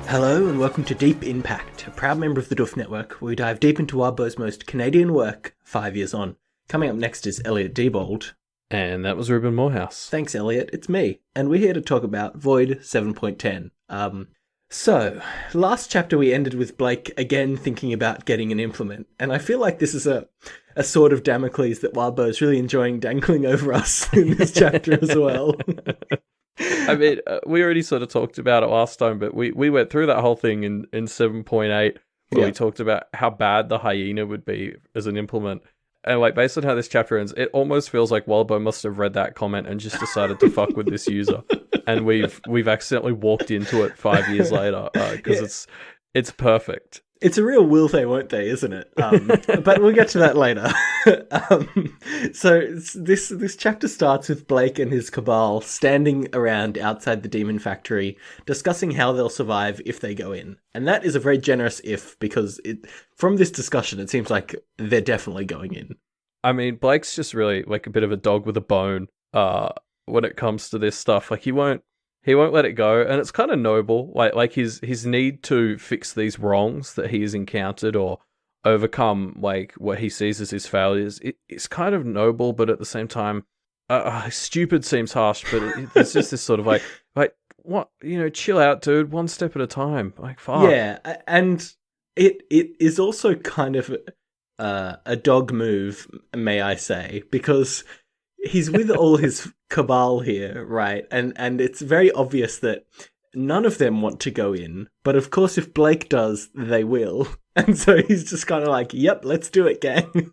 Hello and welcome to Deep In Pact, a proud member of the Duff Network, where we dive deep into Wildbow's most Canadian work 5 years on. Coming up next is Elliot Diebold. And that was Ruben Morehouse. Thanks, Elliot. It's me. And we're here to talk about Void 7.10. So, last chapter we ended with Blake again thinking about getting an implement. And I feel like this is a sword of Damocles that Wildbow is really enjoying dangling over us in this chapter as well. I mean, we already sort of talked about it last time, but we went through that whole thing in 7.8 where we talked about how bad the hyena would be as an implement. And like based on how this chapter ends, it almost feels like Wildbow must have read that comment and just decided to fuck with this user. And we've accidentally walked into it 5 years later because it's perfect. It's a real will they, won't they, isn't it? But we'll get to that later. So this chapter starts with Blake and his cabal standing around outside the demon factory, discussing how they'll survive if they go in. And that is a very generous if, because from this discussion, it seems like they're definitely going in. I mean, Blake's just really like a bit of a dog with a bone when it comes to this stuff. Like he won't let it go, and it's kind of noble. Like his need to fix these wrongs that he has encountered or overcome, like what he sees as his failures. It's kind of noble, but at the same time, stupid seems harsh. But it's just this sort of like what, chill out, dude. One step at a time. Like fuck. Yeah, and it is also kind of a dog move, may I say, because he's with all his cabal here, right? And it's very obvious that none of them want to go in. But of course, if Blake does, they will. And so he's just kind of like, yep, let's do it, gang.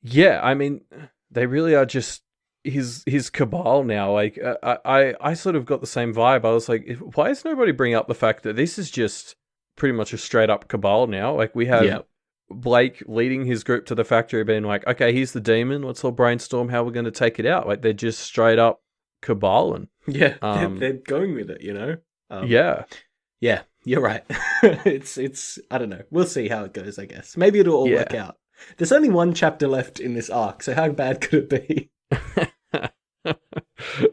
Yeah, I mean, they really are just his cabal now. Like, I sort of got the same vibe. I was like, why is nobody bringing up the fact that this is just pretty much a straight up cabal now? Like, we have Blake leading his group to the factory being like, okay, here's the demon, let's all brainstorm how we're going to take it out. Like, they're just straight up cabaling. Yeah, they're going with it, Yeah, you're right. it's I don't know. We'll see how it goes, I guess. Maybe it'll all work out. There's only one chapter left in this arc, so how bad could it be?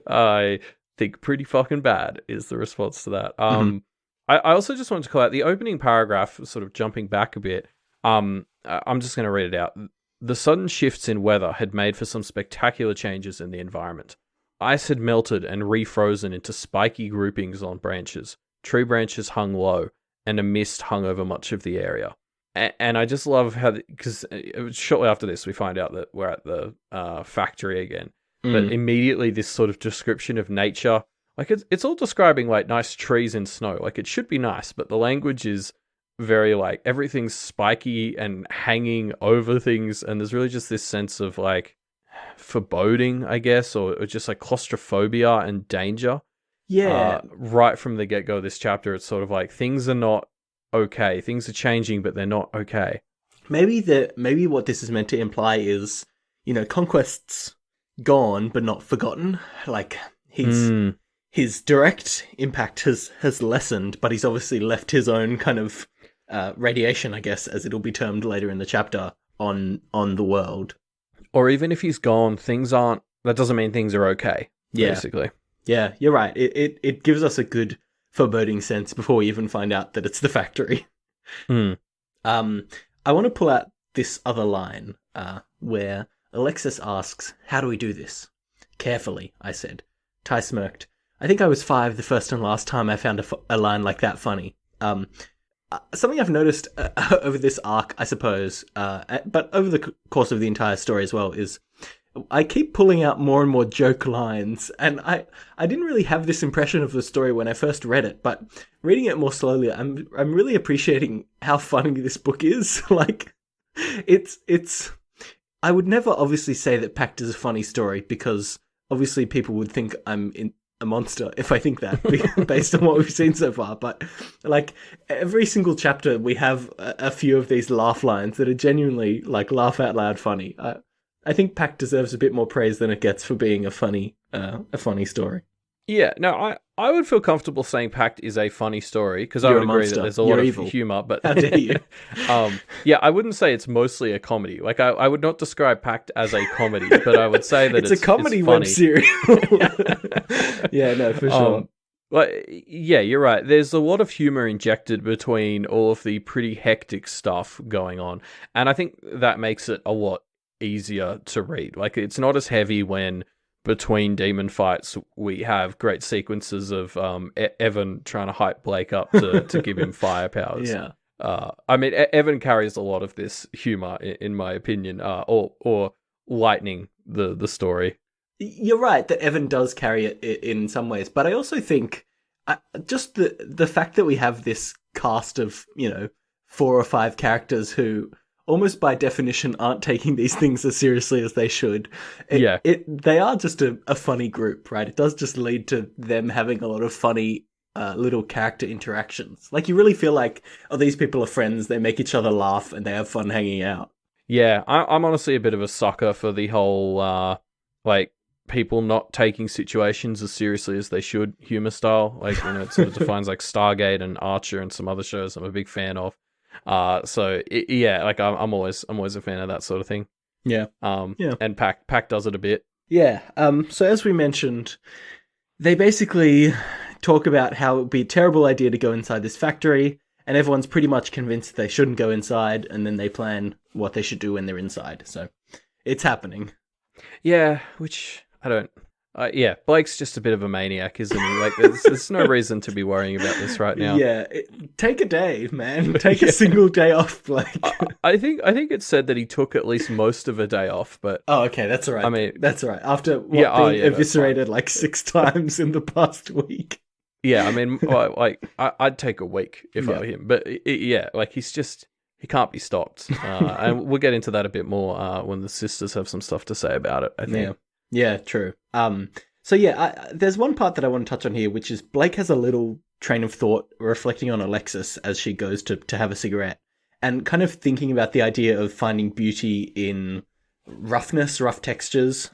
I think pretty fucking bad is the response to that. I also just wanted to call out the opening paragraph, sort of jumping back a bit. I'm just going to read it out. The sudden shifts in weather had made for some spectacular changes in the environment. Ice had melted and refrozen into spiky groupings on branches. Tree branches hung low, and a mist hung over much of the area. And I just love how, because shortly after this, we find out that we're at the factory again. But immediately, this sort of description of nature, like it's all describing like nice trees and snow. Like it should be nice, but the language is very like everything's spiky and hanging over things, and there's really just this sense of like foreboding, I guess, or just like claustrophobia and danger. Yeah. Right from the get-go of this chapter, it's sort of like things are not okay. Things are changing, but they're not okay. Maybe what this is meant to imply is, conquest's gone but not forgotten. Like his direct impact has lessened, but he's obviously left his own kind of radiation, I guess, as it'll be termed later in the chapter, on the world. Or even if he's gone, that doesn't mean things are okay, basically. Yeah, you're right. It gives us a good foreboding sense before we even find out that it's the factory. I want to pull out this other line where Alexis asks, "How do we do this?" "Carefully," I said. Ty smirked. I think I was 5 the first and last time I found a line like that funny. Something I've noticed over this arc, I suppose, but over the course of the entire story as well, is I keep pulling out more and more joke lines, and I didn't really have this impression of the story when I first read it, but reading it more slowly, I'm really appreciating how funny this book is. Like, it's. I would never obviously say that Pact is a funny story, because obviously people would think I'm a monster if I think that, based on what we've seen so far. But like every single chapter, we have a few of these laugh lines that are genuinely like laugh out loud funny. I think Pact deserves a bit more praise than it gets for being a funny story. Yeah, no, I would feel comfortable saying Pact is a funny story, because I would agree that there's a lot of humor, but how dare you? Yeah, I wouldn't say it's mostly a comedy. Like I would not describe Pact as a comedy, but I would say that it's a comedy it's web funny. serial. Yeah, no, for sure. Yeah, you're right. There's a lot of humor injected between all of the pretty hectic stuff going on, and I think that makes it a lot easier to read. Like, it's not as heavy when between demon fights we have great sequences of Evan trying to hype Blake up to give him fire powers. Yeah. I mean, Evan carries a lot of this humor, in my opinion, or lightening the story. You're right that Evan does carry it in some ways, but I also think just the fact that we have this cast of, 4 or 5 characters who almost by definition aren't taking these things as seriously as they should. They are just a funny group, right? It does just lead to them having a lot of funny little character interactions. Like, you really feel like, oh, these people are friends, they make each other laugh, and they have fun hanging out. Yeah, I'm honestly a bit of a sucker for the whole, people not taking situations as seriously as they should humor style. Like, it sort of defines like Stargate and Archer and some other shows I'm a big fan of. I'm always a fan of that sort of thing. Yeah. And Pact does it a bit. Yeah. So as we mentioned, they basically talk about how it would be a terrible idea to go inside this factory, and everyone's pretty much convinced they shouldn't go inside, and then they plan what they should do when they're inside. So it's happening. Yeah, which I don't... Blake's just a bit of a maniac, isn't he? Like, there's no reason to be worrying about this right now. Yeah, take a day, man. Take a single day off, Blake. I think it said that he took at least most of a day off, but... Oh, okay, that's all right. I mean... That's all right. After being eviscerated like 6 times in the past week. Yeah, I mean, I'd take a week if I were him. But, he's just... He can't be stopped. And we'll get into that a bit more when the sisters have some stuff to say about it, I think. Yeah, true. There's one part that I want to touch on here, which is Blake has a little train of thought reflecting on Alexis as she goes to have a cigarette, and kind of thinking about the idea of finding beauty in rough textures.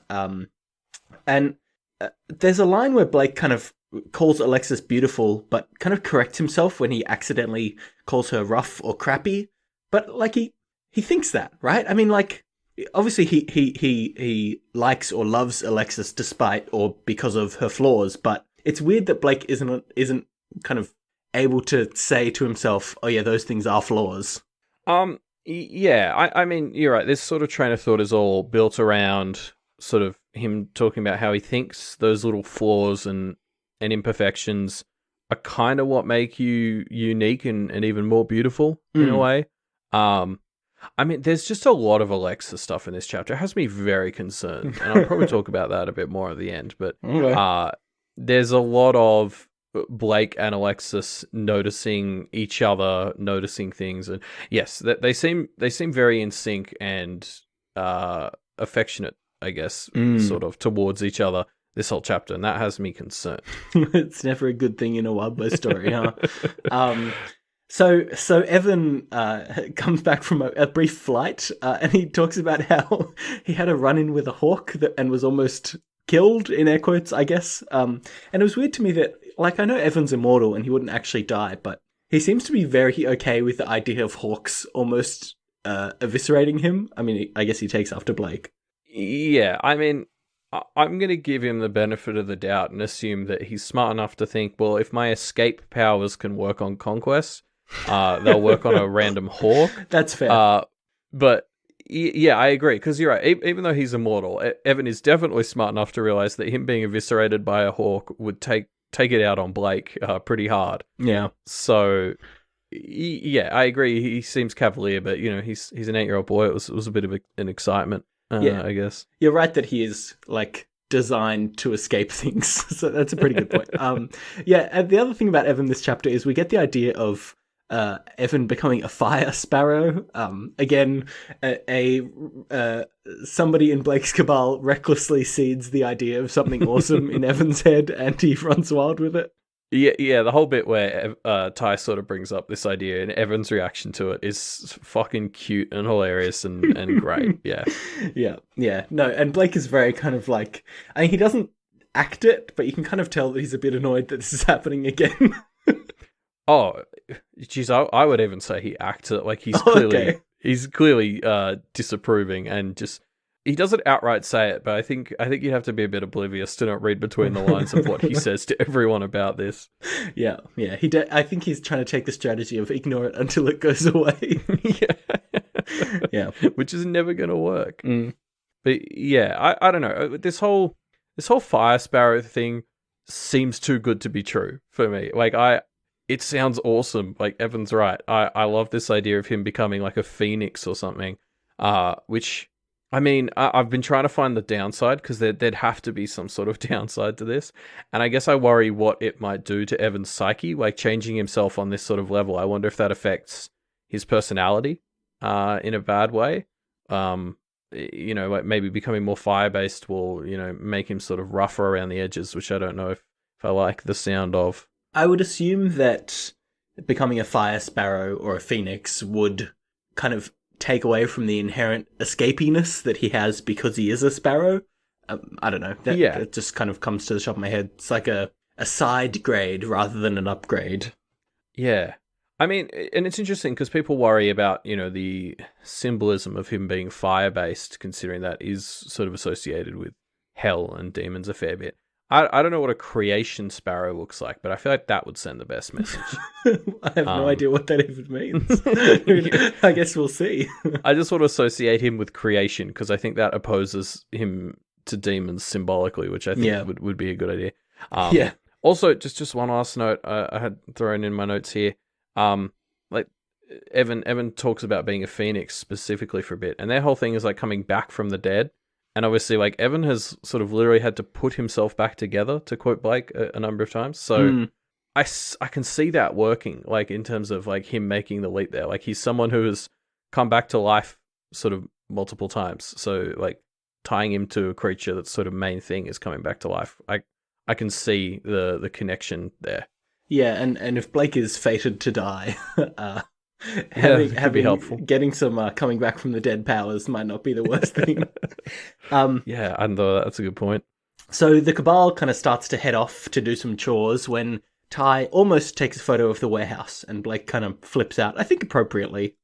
There's a line where Blake kind of calls Alexis beautiful, but kind of corrects himself when he accidentally calls her rough or crappy. But like he thinks that, right? I mean, like, obviously he likes or loves Alexis despite or because of her flaws, but it's weird that Blake isn't kind of able to say to himself, oh yeah, those things are flaws. Yeah, I mean, you're right. This sort of train of thought is all built around sort of him talking about how he thinks those little flaws and imperfections are kind of what make you unique and even more beautiful in a way. I mean, there's just a lot of Alexa stuff in this chapter. It has me very concerned, and I'll probably talk about that a bit more at the end. But there's a lot of Blake and Alexis noticing each other, noticing things, and yes, they seem very in sync and affectionate, I guess, sort of towards each other this whole chapter, and that has me concerned. It's never a good thing in a Wild West story, huh? So Evan comes back from a brief flight, and he talks about how he had a run-in with a hawk and was almost killed, in air quotes, I guess. And it was weird to me that, like, I know Evan's immortal and he wouldn't actually die, but he seems to be very okay with the idea of hawks almost eviscerating him. I mean, I guess he takes after Blake. Yeah, I mean, I'm going to give him the benefit of the doubt and assume that he's smart enough to think, well, if my escape powers can work on conquest, they'll work on a random hawk. That's fair. But yeah, I agree, because you're right. Even though he's immortal, Evan is definitely smart enough to realize that him being eviscerated by a hawk would take it out on Blake pretty hard. Yeah. So yeah, I agree. He seems cavalier, but he's an 8-year-old boy. It was a bit of an excitement. I guess you're right that he is like designed to escape things. So that's a pretty good point. And the other thing about Evan this chapter is we get the idea of Evan becoming a fire sparrow. Again, somebody in Blake's cabal recklessly seeds the idea of something awesome in Evan's head, and he runs wild with it. Yeah, the whole bit where Ty sort of brings up this idea and Evan's reaction to it is fucking cute and hilarious and great. Yeah. Yeah. No, and Blake is very kind of like, I mean, he doesn't act it, but you can kind of tell that he's a bit annoyed that this is happening again. Oh, geez, I would even say he acts it. Like, he's clearly disapproving and just he doesn't outright say it, but I think you'd have to be a bit oblivious to not read between the lines of what he says to everyone about this. Yeah. I think he's trying to take the strategy of ignore it until it goes away. Yeah. Which is never going to work. Mm. But yeah, I don't know. This whole fire sparrow thing seems too good to be true for me. Like it sounds awesome. Like Evan's right. I love this idea of him becoming like a phoenix or something. Which, I mean, I've been trying to find the downside because there'd have to be some sort of downside to this. And I guess I worry what it might do to Evan's psyche, like changing himself on this sort of level. I wonder if that affects his personality in a bad way. Like maybe becoming more fire-based will, make him sort of rougher around the edges, which I don't know if I like the sound of. I would assume that becoming a fire sparrow or a phoenix would kind of take away from the inherent escapiness that he has because he is a sparrow. I don't know. That just kind of comes to the top of my head. It's like a side grade rather than an upgrade. Yeah. I mean, and it's interesting because people worry about, the symbolism of him being fire-based, considering that is sort of associated with hell and demons a fair bit. I don't know what a creation sparrow looks like, but I feel like that would send the best message. I have no idea what that even means. I guess we'll see. I just want to associate him with creation because I think that opposes him to demons symbolically, which I think would be a good idea. Yeah. Also, just one last note I had thrown in my notes here. Like Evan talks about being a phoenix specifically for a bit, and their whole thing is like coming back from the dead. And obviously, like, Evan has sort of literally had to put himself back together, to quote Blake a number of times. So I can see that working, like, in terms of, like, him making the leap there. Like, he's someone who has come back to life sort of multiple times. So, like, tying him to a creature that's sort of main thing is coming back to life. I can see the connection there. Yeah, and if Blake is fated to die... Be helpful. Getting some coming back from the dead powers might not be the worst thing. Yeah, and that's a good point. So the Cabal kind of starts to head off to do some chores when Ty almost takes a photo of the warehouse and Blake kind of flips out, I think appropriately.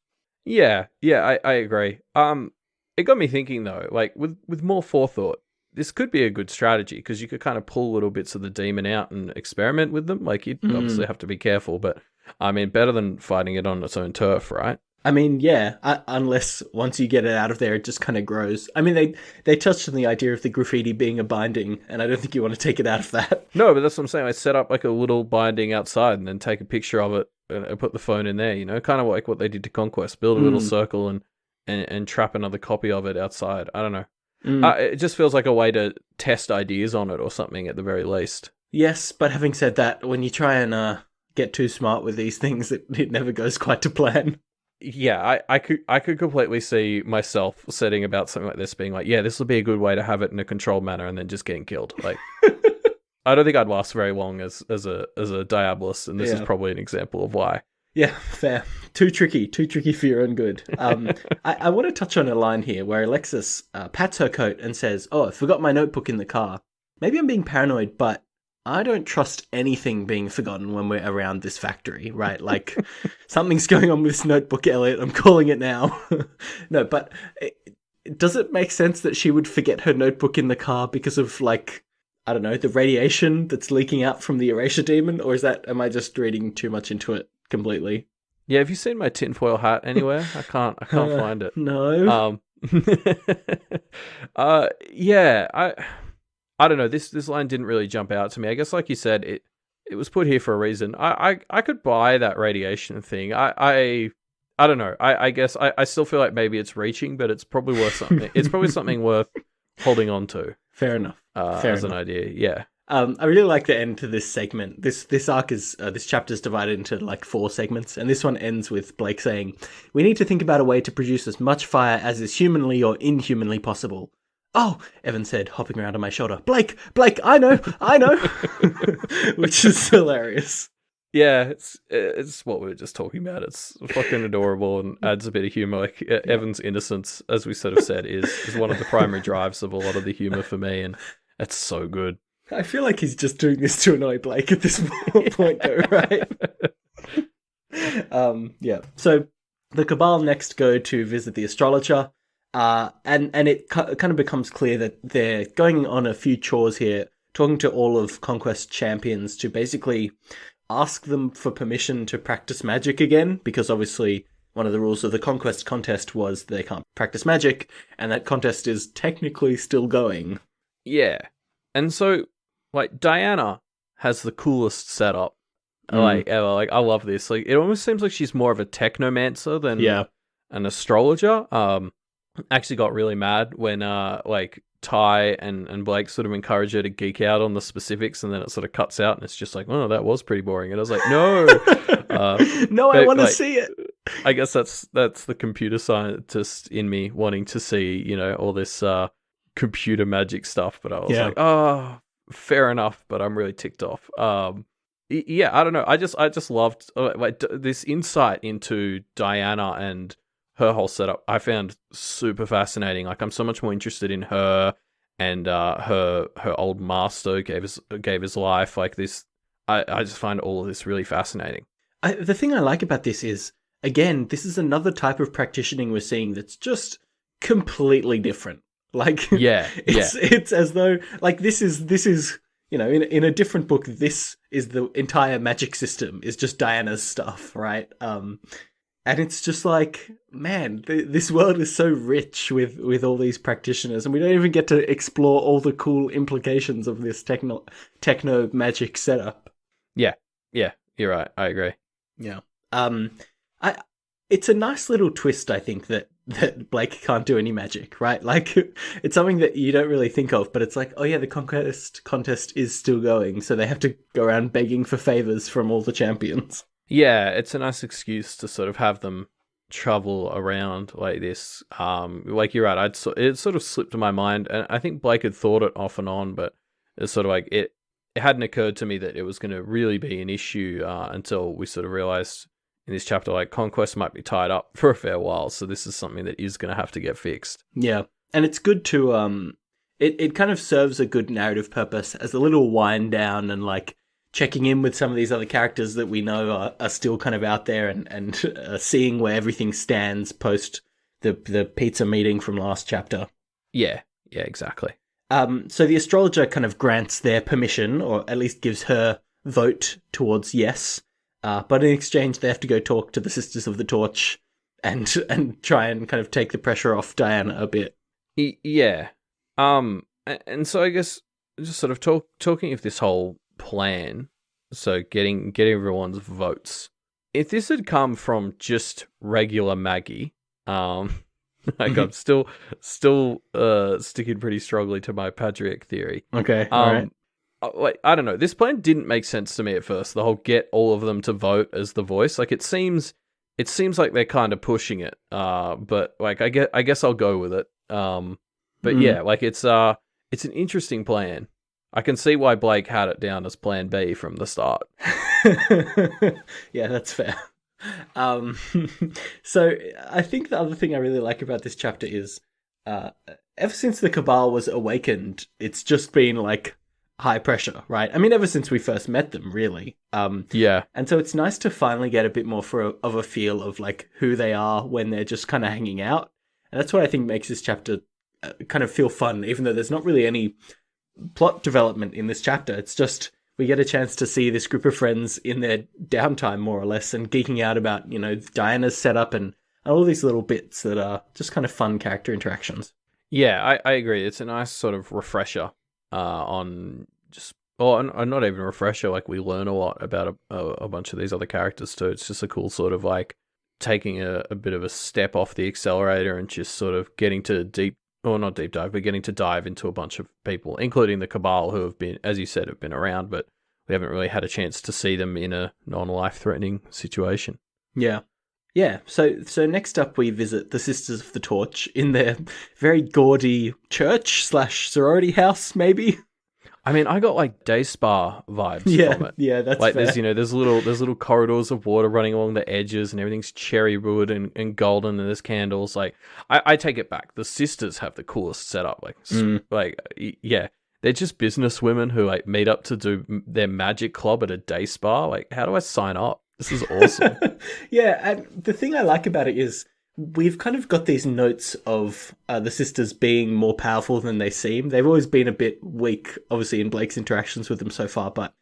Yeah, I agree. It got me thinking though, like with more forethought, this could be a good strategy because you could kind of pull little bits of the demon out and experiment with them. Like you'd obviously have to be careful, but I mean, better than fighting it on its own turf, right? I mean, yeah, unless once you get it out of there, it just kind of grows. I mean, they touched on the idea of the graffiti being a binding, and I don't think you want to take it out of that. No, but that's what I'm saying. I set up like a little binding outside and then take a picture of it and put the phone in there, kind of like what they did to Conquest. Build a little circle and trap another copy of it outside. I don't know. It just feels like a way to test ideas on it or something at the very least. Yes, but having said that, when you try and get too smart with these things, it never goes quite to plan. Yeah, I could completely see myself setting about something like this, being like, yeah, this will be a good way to have it in a controlled manner, and then just getting killed. Like, I don't think I'd last very long as a Diabolus, and this is probably an example of why. Yeah, fair. Too tricky for your own good. I want to touch on a line here where Alexis pats her coat and says, "Oh, I forgot my notebook in the car. Maybe I'm being paranoid, but I don't trust anything being forgotten when we're around this factory, right? Like, something's going on with this notebook, Elliot. I'm calling it now." No, but does it make sense that she would forget her notebook in the car because of, like, I don't know, the radiation that's leaking out from the erasure demon? Or am I just reading too much into it completely? Yeah, have you seen my tinfoil hat anywhere? I can't find it. No. Yeah, I don't know. This line didn't really jump out to me. I guess, like you said, it was put here for a reason. I could buy that radiation thing. I don't know. I guess I still feel like maybe it's reaching, but it's probably worth something. It's probably something worth holding on to. Fair enough. As an idea, yeah. I really like the end to this segment. This arc is this chapter is divided into like 4 segments, and this one ends with Blake saying, "We need to think about a way to produce as much fire as is humanly or inhumanly possible." "Oh," Evan said, hopping around on my shoulder. Blake, I know," which is hilarious. Yeah, it's what we were just talking about. It's fucking adorable and adds a bit of humor. Like Evan's innocence, as we sort of said, is one of the primary drives of a lot of the humor for me, and it's so good. I feel like he's just doing this to annoy Blake at this point, though, right? Yeah. So the Cabal next go to visit the astrologer. And it kind of becomes clear that they're going on a few chores here, talking to all of Conquest champions to basically ask them for permission to practice magic again, because obviously one of the rules of the Conquest contest was they can't practice magic, and that contest is technically still going. Yeah. And so, like, Diana has the coolest setup, like, ever. Like, I love this. Like, it almost seems like she's more of a technomancer than an astrologer. Actually got really mad when, like, Ty and Blake sort of encourage her to geek out on the specifics, and then it sort of cuts out, and it's just like, oh, that was pretty boring. And I was like, no. No, I want to see it. I guess that's the computer scientist in me wanting to see, you know, all this computer magic stuff. But I was like, oh, fair enough. But I'm really ticked off. Yeah, I don't know. I just loved like this insight into Diana and her whole setup. I found super fascinating. Like, I'm so much more interested in her and her old master gave his life. Like this, I just find all of this really fascinating. The thing I like about this is, again, this is another type of practitioning we're seeing that's just completely different. Like, it's as though, like, this is, you know, in a different book, this is the entire magic system, is just Diana's stuff, right? And it's just like, man, this world is so rich with all these practitioners, and we don't even get to explore all the cool implications of this techno magic setup. Yeah, you're right. I agree. Yeah. It's a nice little twist, I think, that Blake can't do any magic, right? Like, it's something that you don't really think of, but it's like, oh yeah, the Conquest contest is still going, so they have to go around begging for favors from all the champions. Yeah, it's a nice excuse to sort of have them travel around like this. Like, you're right, it sort of slipped my mind, and I think Blake had thought it off and on, but it's sort of like, it hadn't occurred to me that it was going to really be an issue until we sort of realized in this chapter, like, Conquest might be tied up for a fair while, so this is something that is going to have to get fixed. Yeah, and it's good to, it kind of serves a good narrative purpose as a little wind down and, like, checking in with some of these other characters that we know are still kind of out there and seeing where everything stands post the pizza meeting from last chapter. Yeah, exactly. So the astrologer kind of grants their permission, or at least gives her vote towards yes. But in exchange, they have to go talk to the Sisters of the Torch and try and kind of take the pressure off Diana a bit. Yeah. And so I guess just sort of talking of this whole plan, so getting everyone's votes. If this had come from just regular Maggie, like, I'm still sticking pretty strongly to my Patriarch theory. Okay, all right. Like, I don't know. This plan didn't make sense to me at first. The whole get all of them to vote as the voice. Like, it seems like they're kind of pushing it. But like, I guess I'll go with it. But yeah, like, it's an interesting plan. I can see why Blake had it down as Plan B from the start. Yeah, that's fair. So I think the other thing I really like about this chapter is, ever since the Cabal was awakened, it's just been like high pressure, right? I mean, ever since we first met them, really. Yeah. And so it's nice to finally get a bit more of a feel of like who they are when they're just kind of hanging out. And that's what I think makes this chapter kind of feel fun, even though there's not really any plot development in this chapter. It's just, we get a chance to see this group of friends in their downtime, more or less, and geeking out about, you know, Diana's setup and all these little bits that are just kind of fun character interactions. Yeah, I agree. It's a nice sort of refresher on just, or not even a refresher, like, we learn a lot about a bunch of these other characters too. It's just a cool sort of like taking a bit of a step off the accelerator and just sort of getting to not deep dive, but getting to dive into a bunch of people, including the Cabal, who have been, as you said, have been around, but we haven't really had a chance to see them in a non-life-threatening situation. Yeah. Yeah, so next up we visit the Sisters of the Torch in their very gaudy church/sorority house, maybe. I mean, I got like day spa vibes from it. Yeah, that's like fair. there's little corridors of water running along the edges, and everything's cherry wood and golden, and there's candles. Like, I take it back. The sisters have the coolest setup. Yeah, they're just business women who like meet up to do their magic club at a day spa. Like, how do I sign up? This is awesome. Yeah, and the thing I like about it is we've kind of got these notes of the sisters being more powerful than they seem. They've always been a bit weak, obviously, in Blake's interactions with them so far, but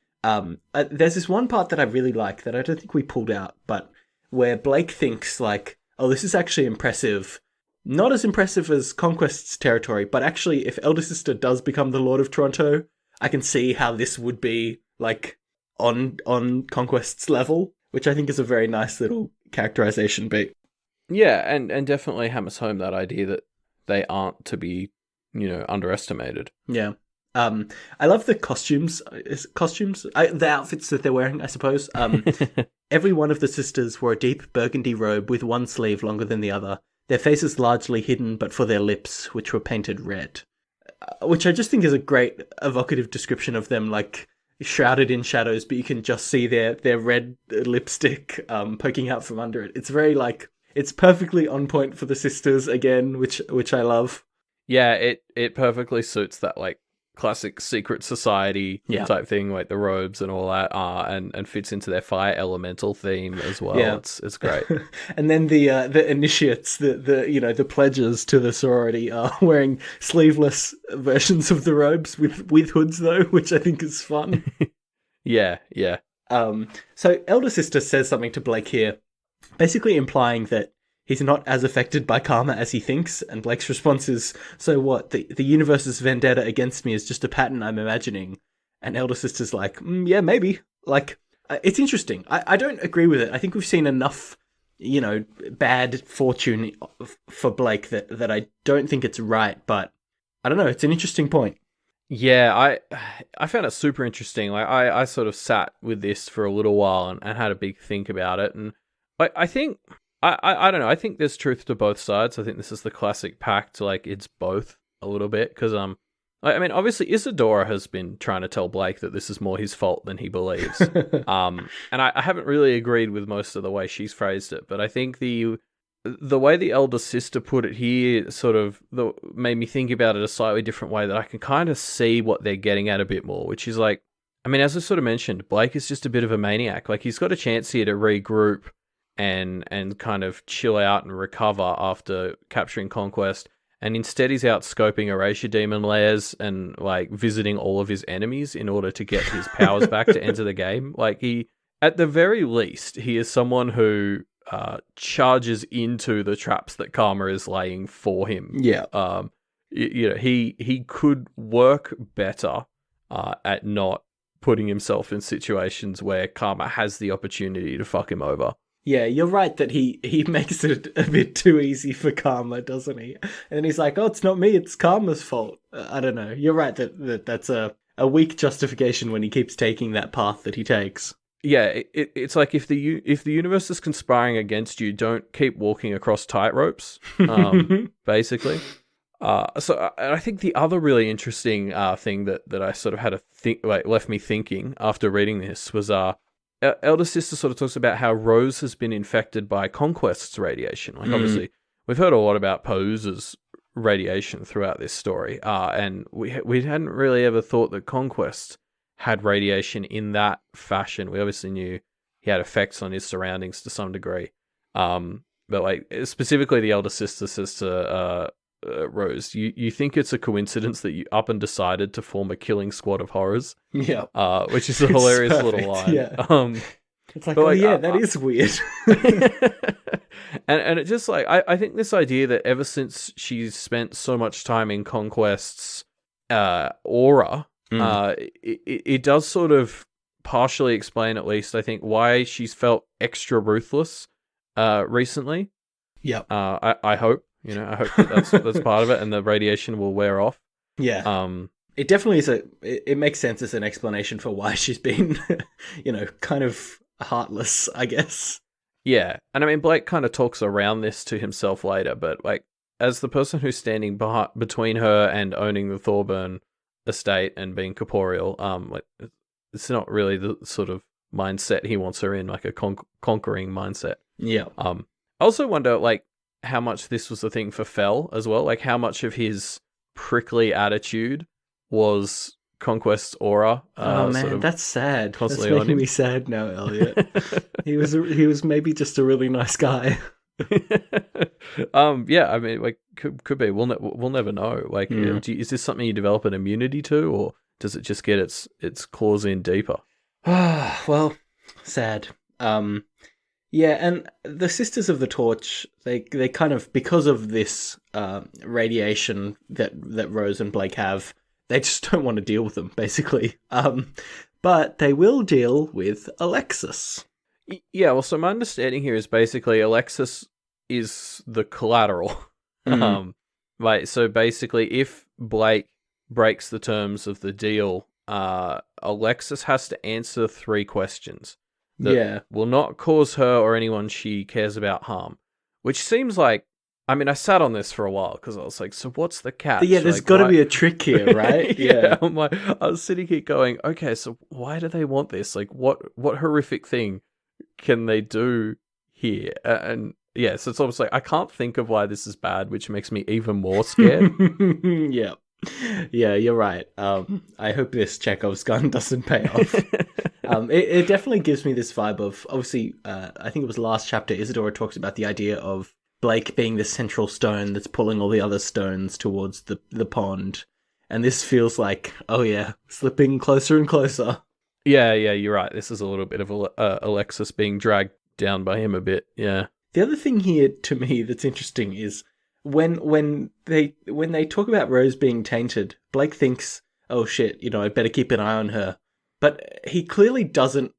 there's this one part that I really like that I don't think we pulled out, but where Blake thinks, like, oh, this is actually impressive. Not as impressive as Conquest's territory, but actually, if Elder Sister does become the Lord of Toronto, I can see how this would be, like, on Conquest's level, which I think is a very nice little characterization beat. Yeah, and definitely hammers home that idea that they aren't to be, underestimated. Yeah. I love the costumes. The outfits that they're wearing, I suppose. Every one of the sisters wore a deep burgundy robe with one sleeve longer than the other, their faces largely hidden but for their lips, which were painted red. Which I just think is a great evocative description of them, like, shrouded in shadows, but you can just see their red lipstick poking out from under it. It's very, like, it's perfectly on point for the sisters again, which I love. Yeah, it perfectly suits that, like, classic secret society type thing, like the robes and all that, and fits into their fire elemental theme as well. Yeah. It's great. And then the initiates, the pledges to the sorority are wearing sleeveless versions of the robes with hoods though, which I think is fun. Yeah. So Elder Sister says something to Blake here, basically implying that he's not as affected by karma as he thinks, and Blake's response is, so what, the universe's vendetta against me is just a pattern I'm imagining? And Elder Sister's like, yeah, maybe. Like, it's interesting. I don't agree with it. I think we've seen enough, bad fortune for Blake that I don't think it's right, but I don't know, it's an interesting point. Yeah, I found it super interesting. Like, I sort of sat with this for a little while and had a big think about it, and I think... I don't know. I think there's truth to both sides. I think this is the classic pact. Like, it's both a little bit. Because, I mean, obviously Isadora has been trying to tell Blake that this is more his fault than he believes. And I haven't really agreed with most of the way she's phrased it. But I think the way the elder sister put it here sort of made me think about it a slightly different way, that I can kind of see what they're getting at a bit more. Which is like, I mean, as I sort of mentioned, Blake is just a bit of a maniac. Like, he's got a chance here to regroup and kind of chill out and recover after capturing Conquest, and instead he's out scoping Erasure Demon lairs and, like, visiting all of his enemies in order to get his powers back to enter the game. Like, he, at the very least, he is someone who charges into the traps that karma is laying for him. Yeah. He could work better at not putting himself in situations where karma has the opportunity to fuck him over. Yeah, you're right that he makes it a bit too easy for karma, doesn't he? And then he's like, oh, it's not me, it's karma's fault. I don't know. You're right that's a weak justification when he keeps taking that path that he takes. Yeah, it's like if the universe is conspiring against you, don't keep walking across tightropes, basically. So I think the other really interesting thing that I sort of had left me thinking after reading this was Elder Sister sort of talks about how Rose has been infected by Conquest's radiation. Like, obviously, we've heard a lot about Pose's radiation throughout this story, and we hadn't really ever thought that Conquest had radiation in that fashion. We obviously knew he had effects on his surroundings to some degree, but like specifically, the Elder Sister says to Rose, you think it's a coincidence that you up and decided to form a killing squad of horrors? Yeah. Which is a hilarious little line. Yeah. It's like, oh yeah, that is weird. and it just like, I think this idea that ever since she's spent so much time in Conquest's aura, it does sort of partially explain, at least, I think, why she's felt extra ruthless recently. Yep. I hope. I hope that's part of it, and the radiation will wear off. Yeah. It definitely is it makes sense as an explanation for why she's been, kind of heartless, I guess. Yeah. And I mean, Blake kind of talks around this to himself later, but like, as the person who's standing between her and owning the Thorburn estate and being corporeal, like, it's not really the sort of mindset he wants her in, like a conquering mindset. Yeah. I also wonder, like, how much this was a thing for Fell as well. Like, how much of his prickly attitude was Conquest's aura. Oh man, sort of that's sad. That's making me sad now, Elliot. He was maybe just a really nice guy. Yeah, I mean, like, could be. We'll never know. Like, is this something you develop an immunity to, or does it just get its claws in deeper? Well, sad. Yeah, and the Sisters of the Torch, they kind of, because of this radiation that Rose and Blake have, they just don't want to deal with them, basically. But they will deal with Alexis. Yeah, well, so my understanding here is basically Alexis is the collateral. Right, so basically, if Blake breaks the terms of the deal, Alexis has to answer 3 questions that will not cause her or anyone she cares about harm. Which seems like, I mean, I sat on this for a while because I was like, so what's the catch? Yeah, there's got to be a trick here, right? Yeah. I'm like, I was sitting here going, okay, so why do they want this? Like, what horrific thing can they do here? And yeah, so it's almost like I can't think of why this is bad, which makes me even more scared. Yeah, you're right. I hope this Chekhov's gun doesn't pay off. It definitely gives me this vibe of, obviously, I think it was last chapter, Isadora talks about the idea of Blake being the central stone that's pulling all the other stones towards the pond. And this feels like, oh yeah, slipping closer and closer. Yeah, you're right. This is a little bit of Alexis being dragged down by him a bit, yeah. The other thing here to me that's interesting is when they talk about Rose being tainted, Blake thinks, oh shit, I better keep an eye on her. But he clearly doesn't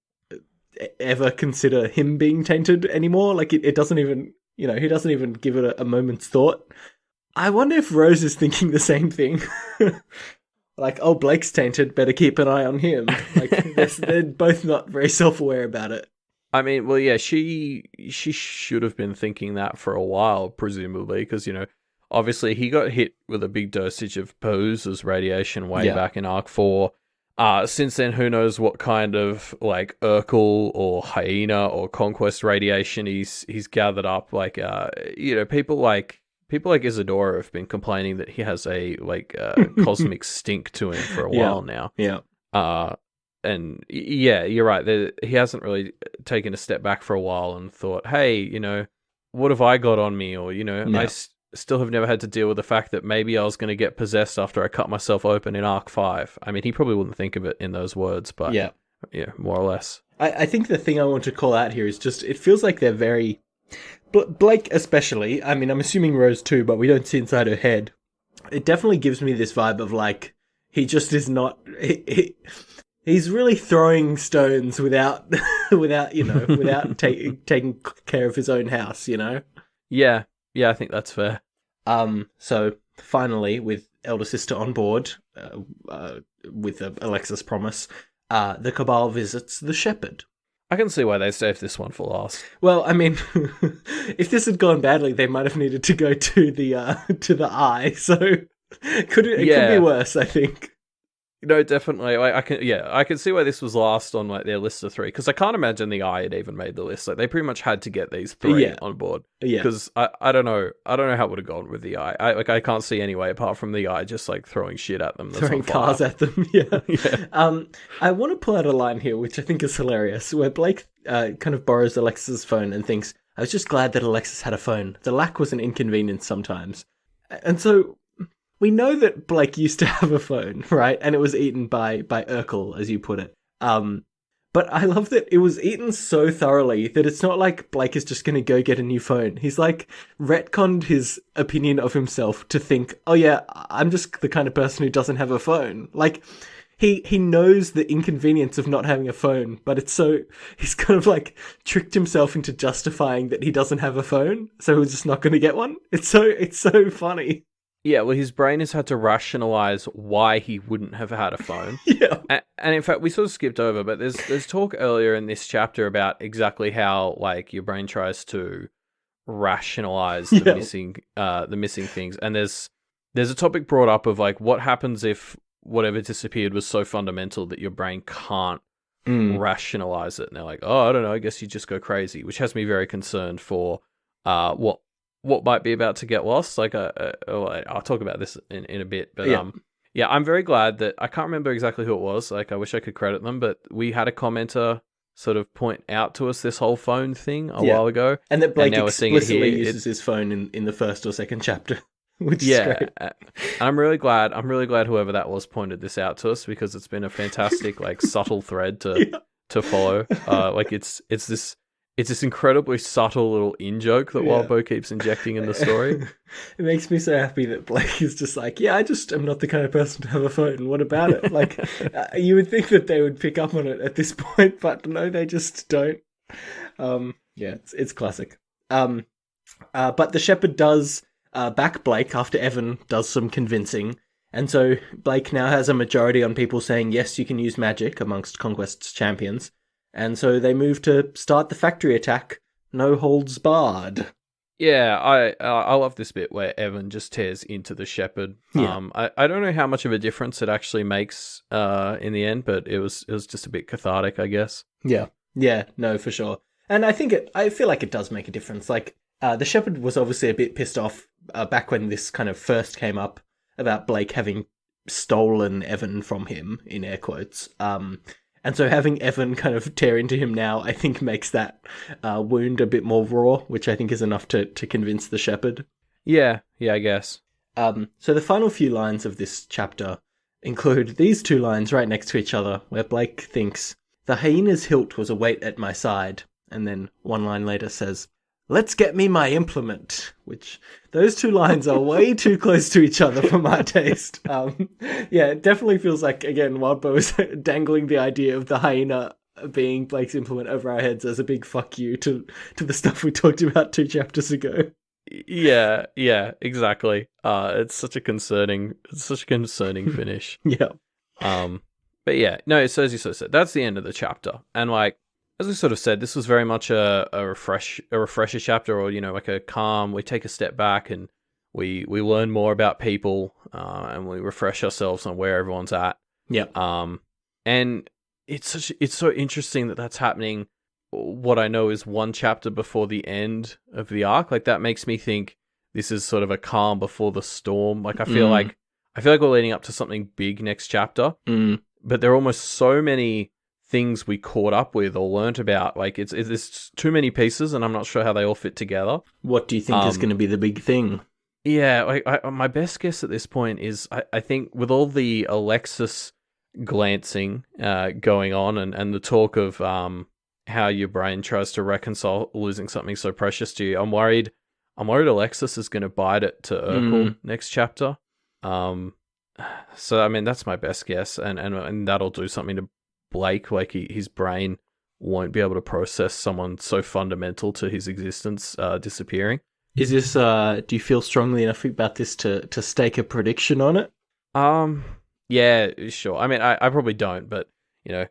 ever consider him being tainted anymore. Like, it doesn't even, he doesn't even give it a moment's thought. I wonder if Rose is thinking the same thing. Like, oh, Blake's tainted, better keep an eye on him. Like, they're both not very self-aware about it. I mean, well, yeah, she should have been thinking that for a while, presumably, because, obviously he got hit with a big dosage of Pooh's radiation way back in Arc 4. Since then, who knows what kind of, like, Urkel or Hyena or Conquest radiation he's gathered up. Like, people like Isadora have been complaining that he has a, like, cosmic stink to him for a while now. Yeah. And yeah, you're right. He hasn't really taken a step back for a while and thought, hey, what have I got on me? Or, I still have never had to deal with the fact that maybe I was going to get possessed after I cut myself open in Arc 5. I mean, he probably wouldn't think of it in those words, but yeah, more or less. I think the thing I want to call out here is just, it feels like they're very... Blake especially, I mean, I'm assuming Rose too, but we don't see inside her head. It definitely gives me this vibe of, like, he just is not... He's really throwing stones without taking care of his own house, Yeah, I think that's fair. So finally, with Elder Sister on board, with Alexis' promise, the Cabal visits the Shepherd. I can see why they saved this one for last. Well, I mean, if this had gone badly, they might have needed to go to the Eye. So it could be worse, I think. No, definitely. I can see why this was last on, like, their list of 3, because I can't imagine the Eye had even made the list. Like, they pretty much had to get these 3 on board. Yeah, because I don't know how it would have gone with the Eye. I can't see any way apart from the Eye just, like, throwing shit at them, throwing cars at them. Yeah. I want to pull out a line here, which I think is hilarious, where Blake kind of borrows Alexis' phone and thinks, I was just glad that Alexis had a phone. The lack was an inconvenience sometimes. And so we know that Blake used to have a phone, right? And it was eaten by Urkel, as you put it. But I love that it was eaten so thoroughly that it's not like Blake is just going to go get a new phone. He's, like, retconned his opinion of himself to think, oh yeah, I'm just the kind of person who doesn't have a phone. Like, he knows the inconvenience of not having a phone, but he's kind of, like, tricked himself into justifying that he doesn't have a phone, so he's just not going to get one. It's so funny. Yeah, well, his brain has had to rationalize why he wouldn't have had a phone. Yeah. And in fact, we sort of skipped over, but there's talk earlier in this chapter about exactly how, like, your brain tries to rationalize the missing things. And there's a topic brought up of, like, what happens if whatever disappeared was so fundamental that your brain can't rationalize it. And they're like, oh, I don't know, I guess you just go crazy, which has me very concerned for what might be about to get lost. Like, I'll talk about this in a bit, but I'm very glad that I can't remember exactly who it was. Like, I wish I could credit them, but we had a commenter sort of point out to us this whole phone thing a while ago. And that Blake now we're seeing it explicitly here. uses his phone in the first or second chapter, which is great. I'm really glad whoever that was pointed this out to us, because it's been a fantastic, like, subtle thread to follow. Like, it's this incredibly subtle little in-joke that Wildbow keeps injecting in the story. It makes me so happy that Blake is just like, I just am not the kind of person to have a phone. What about it? Like, you would think that they would pick up on it at this point, but no, they just don't. It's classic. But the shepherd does back Blake after Evan does some convincing. And so Blake now has a majority on people saying, yes, you can use magic amongst Conquest's champions. And so they move to start the factory attack, no holds barred. Yeah, I love this bit where Evan just tears into the shepherd. Yeah. I don't know how much of a difference it actually makes in the end, but it was just a bit cathartic, I guess. Yeah, no, for sure. And I feel like it does make a difference. Like, the shepherd was obviously a bit pissed off back when this kind of first came up about Blake having stolen Evan from him, in air quotes. And so having Evan kind of tear into him now, I think makes that wound a bit more raw, which I think is enough to convince the shepherd. Yeah, I guess. So the final few lines of this chapter include these two lines right next to each other, where Blake thinks, "The hyena's hilt was a weight at my side," and then one line later says, "Let's get me my implement," which those two lines are way too close to each other for my taste. It definitely feels like, again, Wildbow is dangling the idea of the hyena being Blake's implement over our heads as a big fuck you to the stuff we talked about 2 chapters ago. Yeah, exactly. It's such a concerning finish. Yeah. But yeah, no, so as you sort of said, that's the end of the chapter. And like, as we sort of said, this was very much a refresher chapter, or, like a calm, we take a step back and we learn more about people, and we refresh ourselves on where everyone's at. Yeah. And it's so interesting that that's happening, what I know is one chapter before the end of the arc. Like, that makes me think this is sort of a calm before the storm. Like, I feel like we're leading up to something big next chapter, but there are almost so many things we caught up with or learnt about. Like, it's too many pieces, and I'm not sure how they all fit together. What do you think is going to be the big thing? Yeah, my best guess at this point is I think with all the Alexis glancing going on, and the talk of how your brain tries to reconcile losing something so precious to you, I'm worried Alexis is going to bite it to Urkel next chapter. So I mean, that's my best guess, and that'll do something to Blake. Like, his brain won't be able to process someone so fundamental to his existence disappearing. Is this? Do you feel strongly enough about this to stake a prediction on it? Yeah, sure. I mean, I probably don't, but you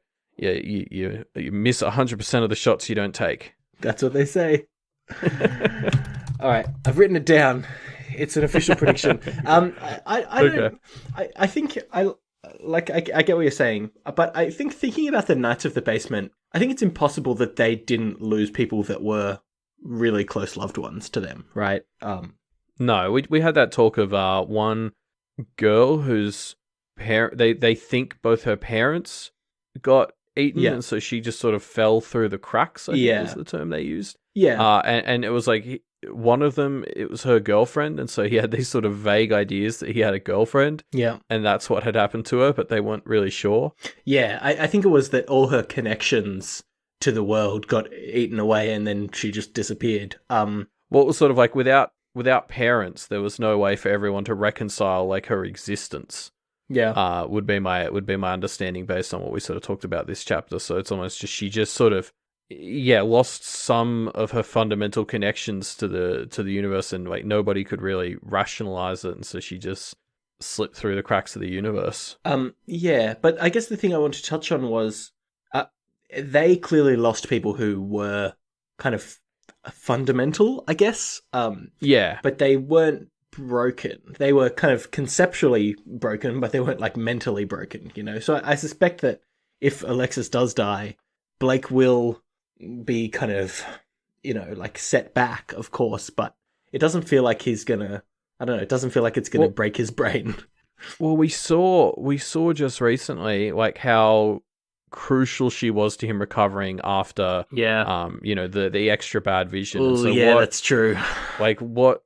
miss 100% of the shots you don't take. That's what they say. All right, I've written it down. It's an official prediction. I think I get what you're saying, but I think thinking about the Knights of the Basement, I think it's impossible that they didn't lose people that were really close loved ones to them, right? No, we had that talk of one girl whose they think both her parents got eaten, and so she just sort of fell through the cracks, I think was the term they used. Yeah. And it was like, one of them, it was her girlfriend, and so he had these sort of vague ideas that he had a girlfriend. Yeah. And that's what had happened to her, but they weren't really sure. Yeah, I think it was that all her connections to the world got eaten away, and then she just disappeared. Well, it was sort of like, without parents, there was no way for everyone to reconcile, like, her existence. Yeah. Would be my understanding based on what we sort of talked about this chapter. So it's almost just, she just sort of, lost some of her fundamental connections to the universe, and like nobody could really rationalize it, and so she just slipped through the cracks of the universe. But I guess the thing I want to touch on was they clearly lost people who were kind of fundamental, I guess. But they weren't broken. They were kind of conceptually broken, but they weren't like mentally broken, So I suspect that if Alexis does die, Blake will be kind of, like set back, of course, but it doesn't feel like he's gonna, I don't know, it doesn't feel like it's gonna break his brain. Well, we saw just recently, like, how crucial she was to him recovering after, Yeah. The extra bad vision. Oh, so yeah, that's true. Like what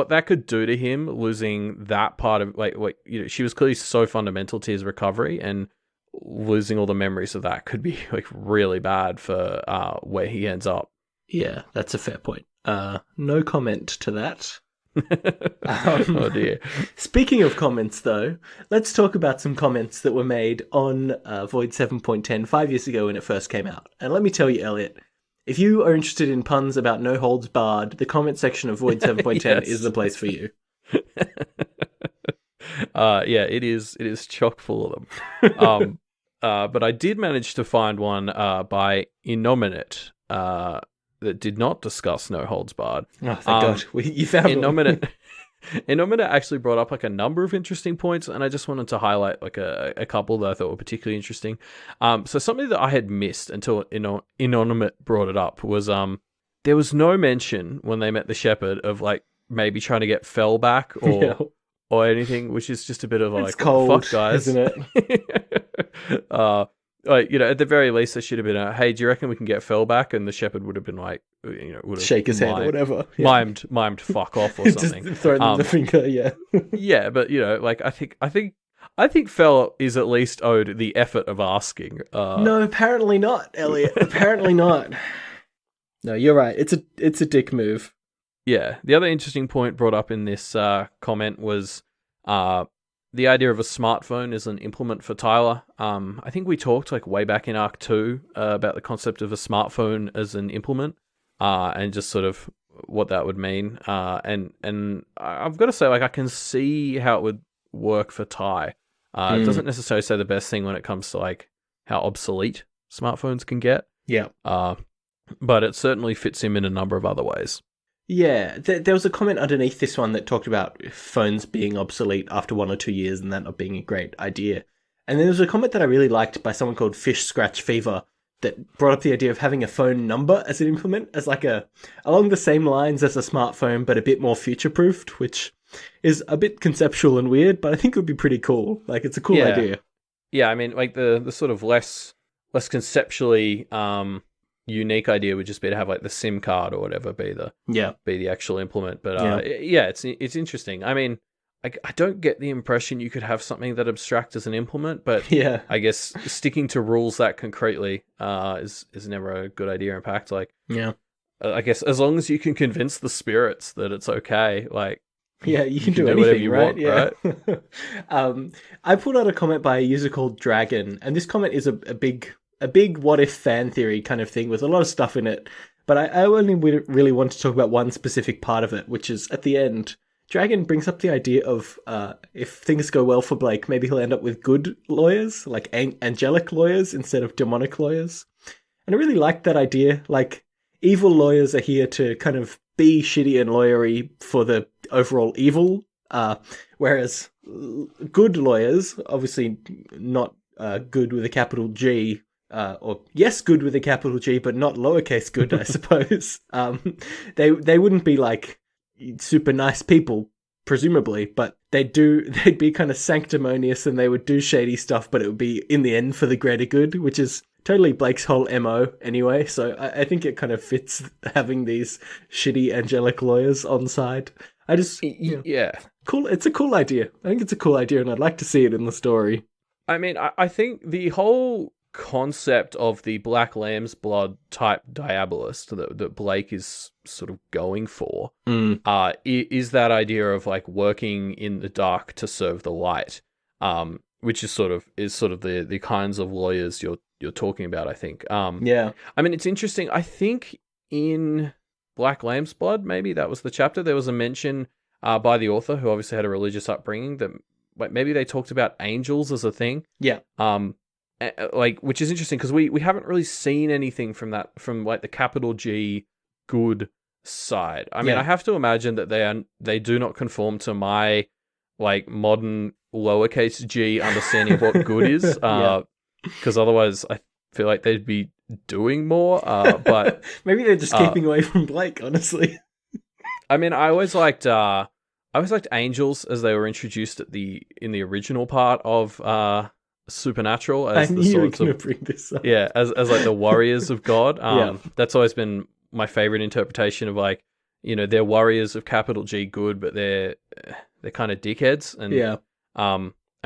that could do to him, losing that part of she was clearly so fundamental to his recovery, and losing all the memories of that could be like really bad for where he ends up. Yeah, that's a fair point. No comment to that. Oh dear. Speaking of comments, though, let's talk about some comments that were made on Void 7.10 5 years ago when it first came out. And let me tell you, Elliot, if you are interested in puns about No Holds Barred, the comment section of Void 7.10 Yes. is the place for you. Yeah, it is chock full of them. But I did manage to find one by Innominate that did not discuss No Holds Barred. Oh, thank God. You found one. Innominate actually brought up like a number of interesting points, and I just wanted to highlight like a couple that I thought were particularly interesting. So something that I had missed until Innominate brought it up was there was no mention when they met the shepherd of like maybe trying to get Fell back or anything, which is just a bit of like, cold, fuck, guys, isn't it? At the very least, there should have been hey, do you reckon we can get Fell back? And the shepherd would have been like, would have shake his head or whatever, mimed fuck off or something, just throw them the finger, yeah. Yeah, but I think Fell is at least owed the effort of asking. No, apparently not, Elliot. Apparently not. No, you're right. It's a dick move. Yeah. The other interesting point brought up in this comment was the idea of a smartphone as an implement for Tyler. I think we talked like way back in Arc 2 about the concept of a smartphone as an implement and just sort of what that would mean. And I've got to say, like, I can see how it would work for Ty. It doesn't necessarily say the best thing when it comes to like how obsolete smartphones can get. Yeah. But it certainly fits him in a number of other ways. Yeah, there was a comment underneath this one that talked about phones being obsolete after 1 or 2 years and that not being a great idea. And then there was a comment that I really liked by someone called Fish Scratch Fever that brought up the idea of having a phone number as an implement, as like along the same lines as a smartphone, but a bit more future-proofed, which is a bit conceptual and weird, but I think it would be pretty cool. Like, it's a cool idea. Yeah, I mean, like the sort of less conceptually unique idea would just be to have like the SIM card or whatever be the actual implement. But it's interesting. I mean, I don't get the impression you could have something that abstract as an implement, but yeah, I guess sticking to rules that concretely is never a good idea. In fact, like I guess as long as you can convince the spirits that it's okay, like you can do anything, you right? Want, right? I pulled out a comment by a user called Dragon, and this comment is a big what if fan theory kind of thing with a lot of stuff in it. But I only really want to talk about one specific part of it, which is at the end. Dragon brings up the idea of if things go well for Blake, maybe he'll end up with good lawyers, like angelic lawyers instead of demonic lawyers. And I really liked that idea. Like, evil lawyers are here to kind of be shitty and lawyery for the overall evil, whereas good lawyers, obviously not good with a capital G, or yes, good with a capital G, but not lowercase good, I suppose. They wouldn't be like super nice people, presumably, but they'd be kind of sanctimonious and they would do shady stuff, but it would be in the end for the greater good, which is totally Blake's whole MO anyway. So I think it kind of fits having these shitty angelic lawyers on side. Cool. It's a cool idea. I think it's a cool idea, and I'd like to see it in the story. I mean, I think the whole concept of the Black Lamb's Blood type Diabolist that Blake is sort of going for is that idea of like working in the dark to serve the light, which is sort of the kinds of lawyers you're talking about, I think. I mean, it's interesting. I think in Black Lamb's Blood, maybe that was the chapter, there was a mention by the author, who obviously had a religious upbringing, that maybe they talked about angels as a thing. Yeah. Like, which is interesting because we haven't really seen anything from like the capital G good side. I mean, I have to imagine that they do not conform to my like modern lowercase g understanding of what good is. Because otherwise I feel like they'd be doing more. But maybe they're just keeping away from Blake, honestly. I mean, I always liked angels as they were introduced in the original part of supernatural I as knew the you were sorts going of to bring this up. yeah, as like the warriors of God. Yeah. That's always been my favorite interpretation of like, they're warriors of capital G good, but they're kind of dickheads. And Yeah. I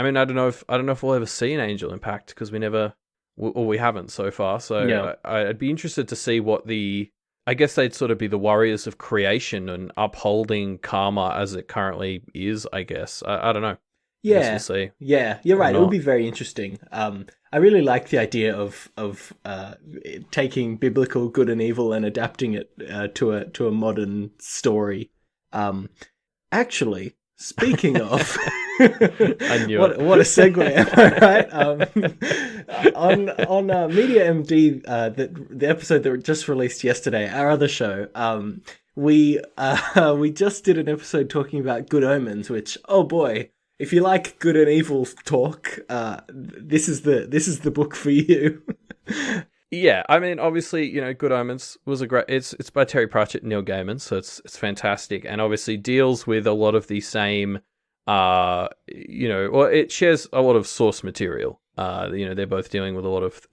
mean, I don't know if we'll ever see an angel in Pact because we haven't so far. So Yeah. I'd be interested to see what I guess they'd sort of be the warriors of creation and upholding karma as it currently is, I guess. I don't know. I guess we'll see. Yeah, you're right. It would not. be very interesting. I really like the idea of taking biblical good and evil and adapting it to a modern story. Actually, speaking of, I knew it. What a segue, am I right? On Media MD, the episode that just released yesterday, our other show, we just did an episode talking about good omens, which, oh boy. If you like good and evil talk, this is the book for you. Yeah, I mean, obviously, Good Omens was a great. It's by Terry Pratchett and Neil Gaiman, so it's fantastic, and obviously deals with a lot of the same, or it shares a lot of source material. They're both dealing with a lot of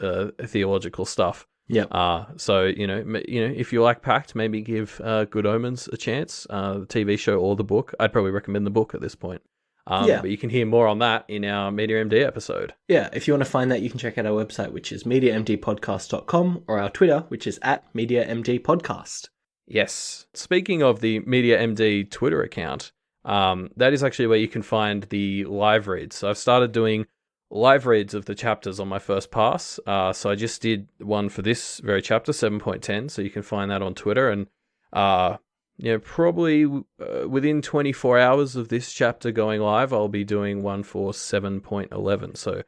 theological stuff. Yeah. So if you like Pact, maybe give Good Omens a chance. The TV show or the book. I'd probably recommend the book at this point. But you can hear more on that in our Media MD episode. Yeah, if you want to find that, you can check out our website, which is mediamdpodcast.com, or our Twitter, which is @mediamdpodcast. Yes. Speaking of the Media MD Twitter account, that is actually where you can find the live reads. So I've started doing live reads of the chapters on my first pass. So I just did one for this very chapter, 7.10. So you can find that on Twitter. And probably within 24 hours of this chapter going live, I'll be doing one for 7.11. So,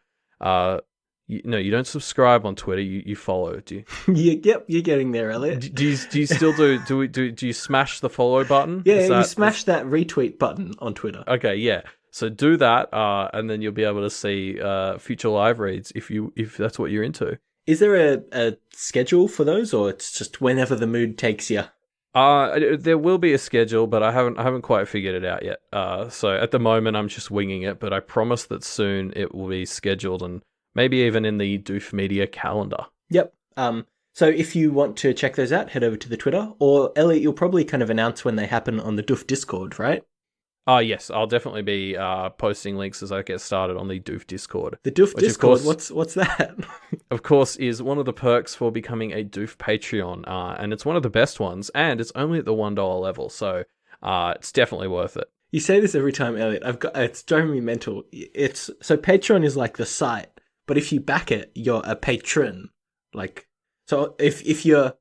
you don't subscribe on Twitter, you follow, do you? Yep, you're getting there, Elliot. Do you still do you smash the follow button? Yeah, you smash that retweet button on Twitter. Okay, yeah. So do that, and then you'll be able to see future live reads if that's what you're into. Is there a schedule for those, or it's just whenever the mood takes you? There will be a schedule, but I haven't quite figured it out yet. So at the moment I'm just winging it, but I promise that soon it will be scheduled and maybe even in the Doof Media calendar. Yep. So if you want to check those out, head over to the Twitter, or Elliot, you'll probably kind of announce when they happen on the Doof Discord, right? Yes, I'll definitely be posting links as I get started on the Doof Discord. The Doof Discord, what's that? Of course, is one of the perks for becoming a Doof Patreon, and it's one of the best ones, and it's only at the $1 level, so it's definitely worth it. You say this every time, Elliot. It's driving me mental. So Patreon is like the site, but if you back it, you're a patron. So if you're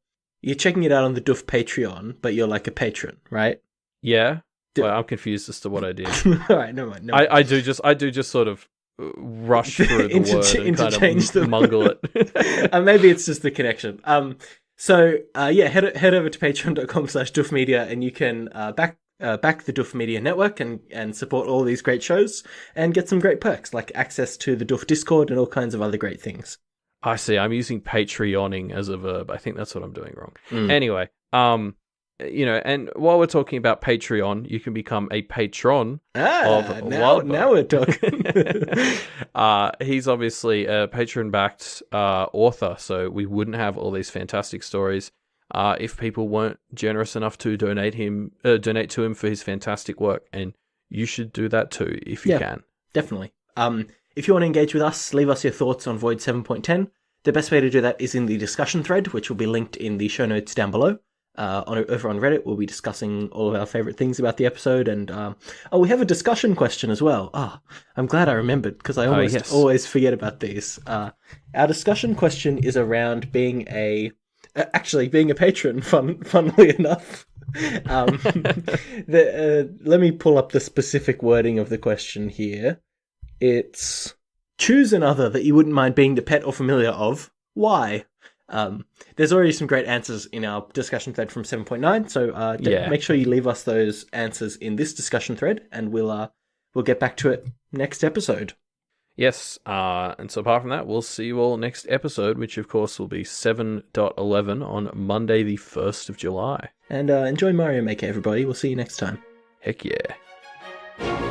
checking it out on the Doof Patreon, but you're like a patron, right? Yeah. Well, I'm confused as to what I did. All right, no mind. I do just sort of rush through the word and kind of mungle it. Maybe it's just the connection. So head over to patreon.com/doofmedia and you can back the Doof Media Network and support all these great shows and get some great perks like access to the Doof Discord and all kinds of other great things. I see. I'm using Patreoning as a verb. I think that's what I'm doing wrong. Anyway, and while we're talking about Patreon, you can become a patron of Wildbow. Now we're talking. He's obviously a patron-backed author, so we wouldn't have all these fantastic stories if people weren't generous enough to donate to him for his fantastic work. And you should do that too if you can. Definitely. If you want to engage with us, leave us your thoughts on Void 7.10. The best way to do that is in the discussion thread, which will be linked in the show notes down below. Over on Reddit, we'll be discussing all of our favorite things about the episode, and we have a discussion question as well. I'm glad I remembered because I always forget about these. Our discussion question is around being a patron. Funnily enough, let me pull up the specific wording of the question here. It's choose another that you wouldn't mind being the pet or familiar of. Why? There's already some great answers in our discussion thread from 7.9, so make sure you leave us those answers in this discussion thread, and we'll get back to it next episode. Yes, and so apart from that, we'll see you all next episode, which of course will be 7.11 on Monday the 1st of July. And enjoy Mario Maker, everybody. We'll see you next time. Heck yeah.